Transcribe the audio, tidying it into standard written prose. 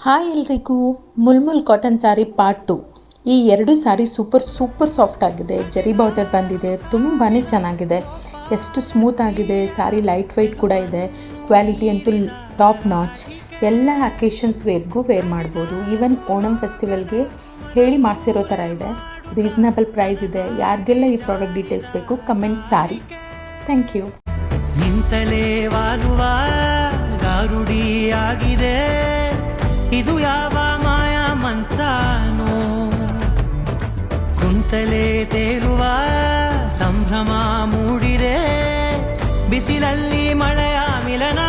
Hi ಎಲ್ರಿಗೂ, ಮುಲ್ಮುಲ್ cotton sari part 2. ಈ ಎರಡು ಸ್ಯಾರಿ ಸೂಪರ್ ಸಾಫ್ಟ್ ಆಗಿದೆ. ಜರಿ ಬಾರ್ಡರ್ ಬಂದಿದೆ, ತುಂಬಾ ಚೆನ್ನಾಗಿದೆ. ಎಷ್ಟು ಸ್ಮೂತ್ ಆಗಿದೆ. ಸ್ಯಾರಿ ಲೈಟ್ ವೆಯ್ಟ್ ಕೂಡ ಇದೆ. ಕ್ವಾಲಿಟಿ ಅಂತೂ ಟಾಪ್ ನಾಚ್. ಎಲ್ಲ ಅಕೇಶನ್ಸ್ ವೇರ್ಗೂ ವೇರ್ ಮಾಡ್ಬೋದು. ಈವನ್ ಓಣಂ ಫೆಸ್ಟಿವಲ್ಗೆ ಹೇಳಿ ಮಾಡಿಸಿರೋ ಥರ ಇದೆ. ರೀಸನಬಲ್ ಪ್ರೈಸ್ ಇದೆ. ಯಾರಿಗೆಲ್ಲ ಈ ಪ್ರಾಡಕ್ಟ್ ಡೀಟೇಲ್ಸ್ ಬೇಕು ಕಮೆಂಟ್ ಸಾರಿ. Thank you. ನಿಂತಲೇ ವಾಲುವ ಗಾರುಡಿಯಾಗಿದೆ, ಇದು ಯಾವ ಮಾಯಾ ಮಂತ್ರನೋ. ಕುಂತಲೇ ತೇಲುವ ಸಂಭ್ರಮ ಮೂಡಿರೆ, ಬಿಸಿಲಲ್ಲಿ ಮಳೆಯ ಮಿಲನ